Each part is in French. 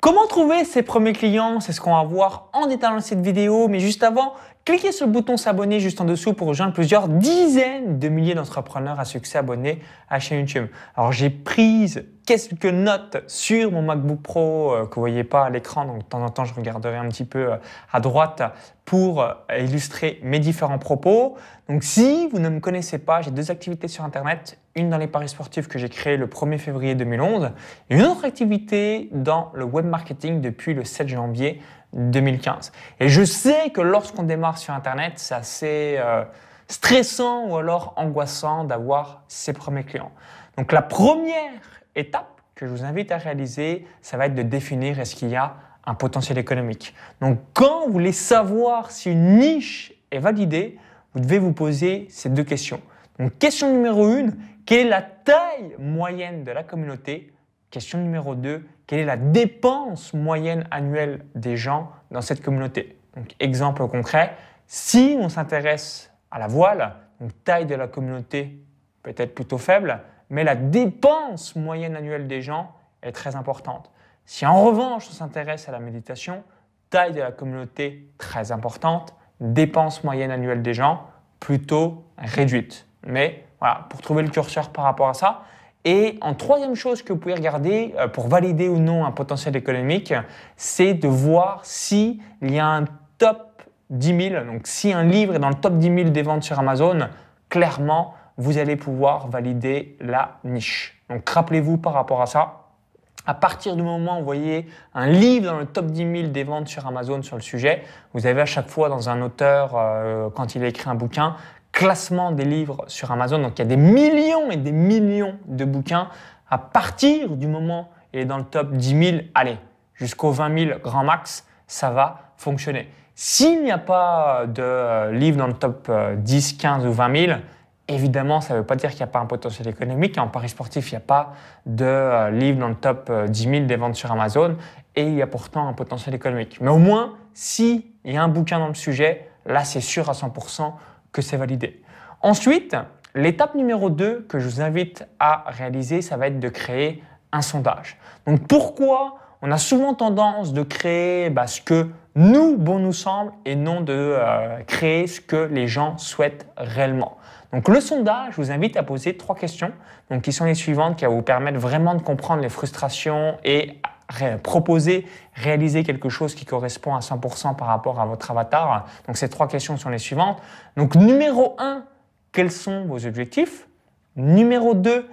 Comment trouver ses premiers clients? C'est ce qu'on va voir en détail dans cette vidéo. Mais juste avant, cliquez sur le bouton s'abonner juste en dessous pour rejoindre plusieurs dizaines de milliers d'entrepreneurs à succès abonnés à la chaîne YouTube. Alors, j'ai pris quelques notes sur mon MacBook Pro que vous ne voyez pas à l'écran. Donc, de temps en temps, je regarderai un petit peu à droite pour illustrer mes différents propos. Donc, si vous ne me connaissez pas, j'ai deux activités sur Internet. Une dans les paris sportifs que j'ai créé le 1er février 2011 et une autre activité dans le web marketing depuis le 7 janvier 2015. Et je sais que lorsqu'on démarre sur Internet, c'est assez stressant ou alors angoissant d'avoir ses premiers clients. Donc, la première étape que je vous invite à réaliser, ça va être de définir est-ce qu'il y a un potentiel économique. Donc, quand vous voulez savoir si une niche est validée, vous devez vous poser ces deux questions. Donc, question numéro 1, quelle est la taille moyenne de la communauté? Question numéro 2, quelle est la dépense moyenne annuelle des gens dans cette communauté? Donc, exemple concret, si on s'intéresse à la voile, donc taille de la communauté peut-être plutôt faible, mais la dépense moyenne annuelle des gens est très importante. Si en revanche on s'intéresse à la méditation, taille de la communauté très importante, dépense moyenne annuelle des gens plutôt réduite. Mais voilà, pour trouver le curseur par rapport à ça. Et en troisième chose que vous pouvez regarder pour valider ou non un potentiel économique, c'est de voir s'il y a un top 10 000. Donc, si un livre est dans le top 10 000 des ventes sur Amazon, clairement, vous allez pouvoir valider la niche. Donc, rappelez-vous par rapport à ça. À partir du moment où vous voyez un livre dans le top 10 000 des ventes sur Amazon sur le sujet, vous avez à chaque fois dans un auteur, quand il a écrit un bouquin, classement des livres sur Amazon. Donc, il y a des millions et des millions de bouquins. À partir du moment où il est dans le top 10 000, allez, jusqu'au 20 000 grand max, ça va fonctionner. S'il n'y a pas de livre dans le top 10, 15 ou 20 000, évidemment, ça ne veut pas dire qu'il n'y a pas un potentiel économique. En paris sportif, il n'y a pas de livre dans le top 10 000 des ventes sur Amazon et il y a pourtant un potentiel économique. Mais au moins, s'il y a un bouquin dans le sujet, là, c'est sûr à 100% que c'est validé. Ensuite, l'étape numéro 2 que je vous invite à réaliser, ça va être de créer un sondage. Donc, pourquoi on a souvent tendance de créer ce que nous semble et non de créer ce que les gens souhaitent réellement. Donc, le sondage, je vous invite à poser 3 questions donc, qui sont les suivantes, qui vont vous permettre vraiment de comprendre les frustrations et réaliser quelque chose qui correspond à 100% par rapport à votre avatar. Donc, ces 3 questions sont les suivantes. Donc, numéro 1, quels sont vos objectifs? Numéro 2,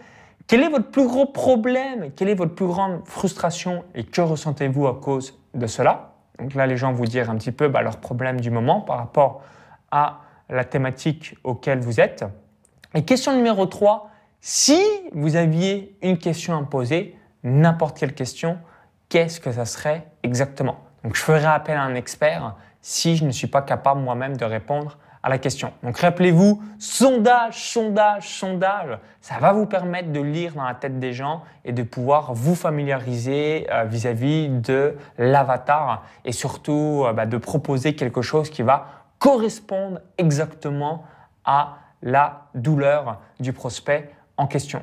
quel est votre plus gros problème? Quelle est votre plus grande frustration et que ressentez-vous à cause de cela? Donc là, les gens vont vous dire un petit peu leurs problèmes du moment par rapport à la thématique auquel vous êtes. Et question numéro 3, si vous aviez une question à me poser, n'importe quelle question, qu'est-ce que ça serait exactement? Donc, je ferai appel à un expert si je ne suis pas capable moi-même de répondre à la question. Donc, rappelez-vous, sondage, ça va vous permettre de lire dans la tête des gens et de pouvoir vous familiariser vis-à-vis de l'avatar et surtout de proposer quelque chose qui va correspondre exactement à la douleur du prospect en question.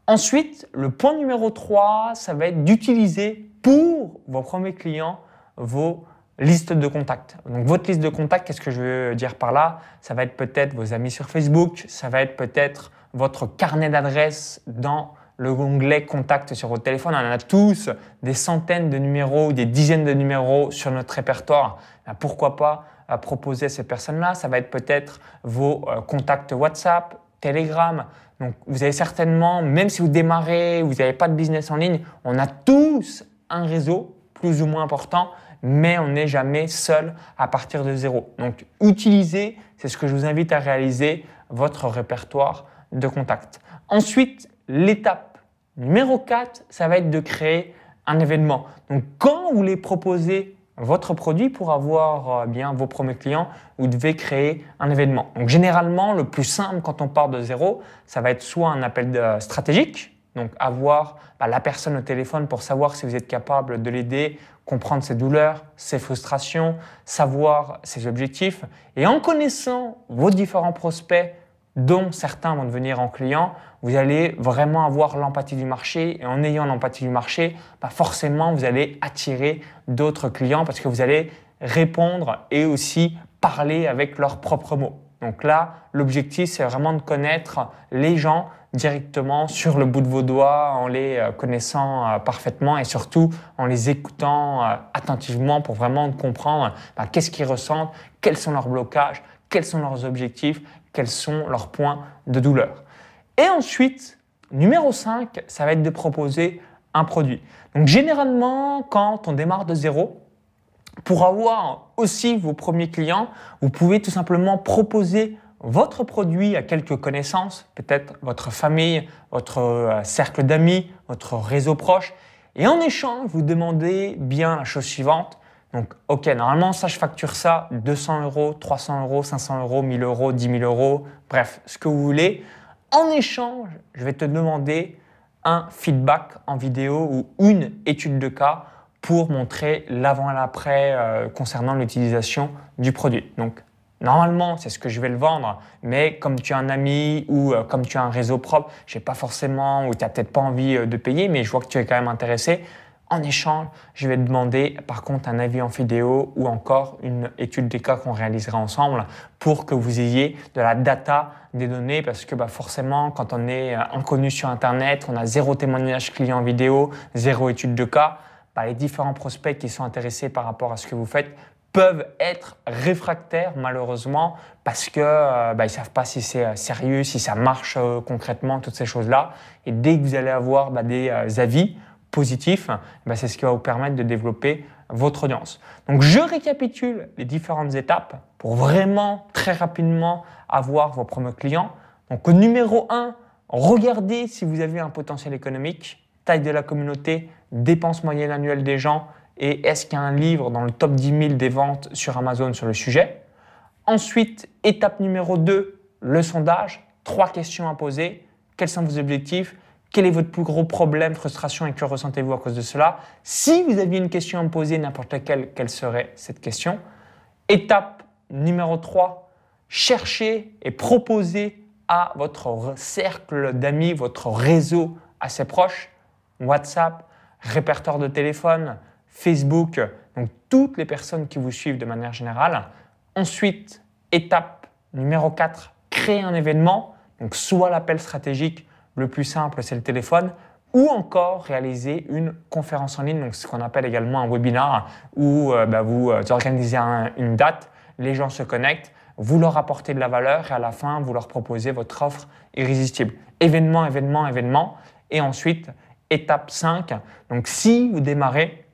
Ensuite, le point numéro 3, ça va être d'utiliser pour vos premiers clients vos listes de contacts. Donc, votre liste de contacts, qu'est-ce que je veux dire par là? Ça va être peut-être vos amis sur Facebook, ça va être peut-être votre carnet d'adresses dans l'onglet Contacts sur votre téléphone. On en a tous des centaines de numéros ou des dizaines de numéros sur notre répertoire. Pourquoi pas proposer à ces personnes-là? Ça va être peut-être vos contacts WhatsApp, Telegram. Donc, vous avez certainement, même si vous démarrez, vous n'avez pas de business en ligne, on a tous un réseau plus ou moins important, mais on n'est jamais seul à partir de zéro. Donc, utilisez, c'est ce que je vous invite à réaliser, votre répertoire de contacts. Ensuite, l'étape numéro 4, ça va être de créer un événement. Donc, quand vous voulez proposer votre produit pour avoir vos premiers clients, vous devez créer un événement. Donc, généralement, le plus simple quand on part de zéro, ça va être soit un appel stratégique, donc avoir la personne au téléphone pour savoir si vous êtes capable de l'aider, comprendre ses douleurs, ses frustrations, savoir ses objectifs. Et en connaissant vos différents prospects, dont certains vont devenir en clients, vous allez vraiment avoir l'empathie du marché. Et en ayant l'empathie du marché, forcément, vous allez attirer d'autres clients parce que vous allez répondre et aussi parler avec leurs propres mots. Donc là, l'objectif, c'est vraiment de connaître les gens directement sur le bout de vos doigts, en les connaissant parfaitement et surtout en les écoutant attentivement pour vraiment comprendre qu'est-ce qu'ils ressentent, quels sont leurs blocages, quels sont leurs objectifs, quels sont leurs points de douleur. Et ensuite, numéro 5, ça va être de proposer un produit. Donc généralement, quand on démarre de zéro, pour avoir aussi vos premiers clients, vous pouvez tout simplement proposer votre produit à quelques connaissances, peut-être votre famille, votre cercle d'amis, votre réseau proche. Et en échange, vous demandez bien la chose suivante. Donc, OK, normalement, ça, je facture ça 200 €, 300 €, 500 €, 1000 €, 10 000 €, bref, ce que vous voulez. En échange, je vais te demander un feedback en vidéo ou une étude de cas pour montrer l'avant et l'après concernant l'utilisation du produit. Donc, normalement, c'est ce que je vais le vendre, mais comme tu as un ami ou comme tu as un réseau propre, je n'ai pas forcément ou tu n'as peut-être pas envie de payer, mais je vois que tu es quand même intéressé. En échange, je vais te demander par contre un avis en vidéo ou encore une étude des cas qu'on réalisera ensemble pour que vous ayez de la data, des données parce que forcément, quand on est inconnu sur Internet, on a 0 témoignage client vidéo, 0 étude de cas, les différents prospects qui sont intéressés par rapport à ce que vous faites peuvent être réfractaires malheureusement parce que ils ne savent pas si c'est sérieux, si ça marche concrètement, toutes ces choses-là. Et dès que vous allez avoir des avis positifs, c'est ce qui va vous permettre de développer votre audience. Donc, je récapitule les différentes étapes pour vraiment très rapidement avoir vos premiers clients. Donc, au numéro 1, regardez si vous avez un potentiel économique, taille de la communauté, dépenses moyennes annuelles des gens et est-ce qu'il y a un livre dans le top 10 000 des ventes sur Amazon sur le sujet. Ensuite, étape numéro 2, le sondage. 3 questions à poser. Quels sont vos objectifs? Quel est votre plus gros problème, frustration et que ressentez-vous à cause de cela? Si vous aviez une question à me poser, n'importe laquelle, quelle serait cette question? Étape numéro 3, cherchez et proposez à votre cercle d'amis, votre réseau assez proche, WhatsApp, répertoire de téléphone, Facebook, donc toutes les personnes qui vous suivent de manière générale. Ensuite, étape numéro 4, créer un événement, donc soit l'appel stratégique, le plus simple, c'est le téléphone, ou encore réaliser une conférence en ligne, donc ce qu'on appelle également un webinar, où vous organisez une date, les gens se connectent, vous leur apportez de la valeur et à la fin, vous leur proposez votre offre irrésistible. Événement, événement, événement. Et ensuite, étape 5, donc si vous démarrez,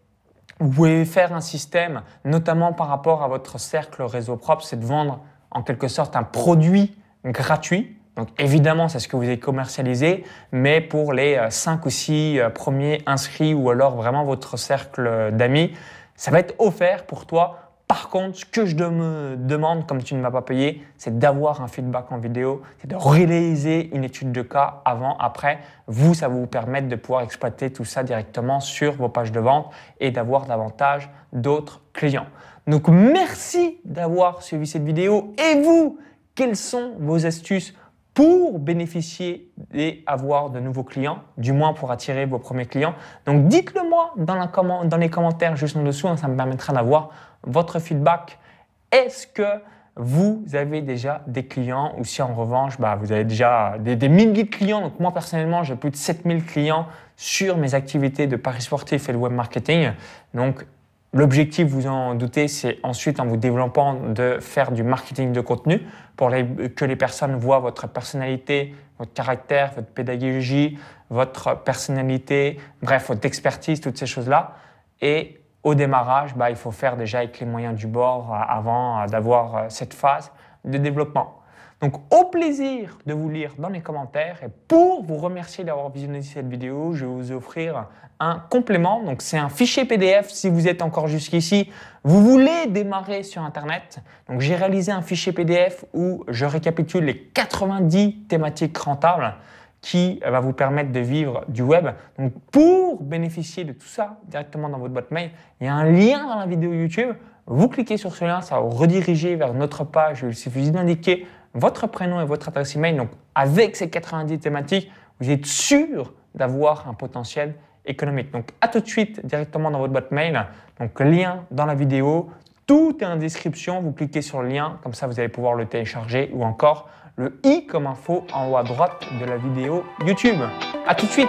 vous pouvez faire un système, notamment par rapport à votre cercle réseau propre, c'est de vendre en quelque sorte un produit gratuit. Donc évidemment, c'est ce que vous avez commercialisé, mais pour les 5 ou 6 premiers inscrits ou alors vraiment votre cercle d'amis, ça va être offert pour toi. Par contre, ce que je me demande, comme tu ne m'as pas payé, c'est d'avoir un feedback en vidéo, c'est de réaliser une étude de cas avant, après. Vous, ça va vous permettre de pouvoir exploiter tout ça directement sur vos pages de vente et d'avoir davantage d'autres clients. Donc, merci d'avoir suivi cette vidéo. Et vous, quelles sont vos astuces pour bénéficier et avoir de nouveaux clients, du moins pour attirer vos premiers clients? Donc, dites-le moi dans les commentaires juste en dessous, ça me permettra d'avoir votre feedback. Est-ce que vous avez déjà des clients ou si en revanche, vous avez déjà des milliers de clients? Donc, moi, personnellement, j'ai plus de 7000 clients sur mes activités de paris sportifs et le web marketing. Donc, l'objectif, vous en doutez, c'est ensuite en vous développant de faire du marketing de contenu pour que les personnes voient votre personnalité, votre caractère, votre pédagogie, votre personnalité, bref, votre expertise, toutes ces choses-là. Et au démarrage, il faut faire déjà avec les moyens du bord avant d'avoir cette phase de développement. Donc, au plaisir de vous lire dans les commentaires et pour vous remercier d'avoir visionné cette vidéo, je vais vous offrir un complément. Donc, c'est un fichier PDF. Si vous êtes encore jusqu'ici, vous voulez démarrer sur Internet. Donc, j'ai réalisé un fichier PDF où je récapitule les 90 thématiques rentables qui va vous permettre de vivre du web. Donc, pour bénéficier de tout ça directement dans votre boîte mail, il y a un lien dans la vidéo YouTube. Vous cliquez sur ce lien, ça va vous rediriger vers notre page. Il suffit d'indiquer votre prénom et votre adresse email. Donc, avec ces 90 thématiques, vous êtes sûr d'avoir un potentiel économique. Donc, à tout de suite directement dans votre boîte mail. Donc, lien dans la vidéo. Tout est en description. Vous cliquez sur le lien. Comme ça, vous allez pouvoir le télécharger ou encore le i comme info en haut à droite de la vidéo YouTube. À tout de suite.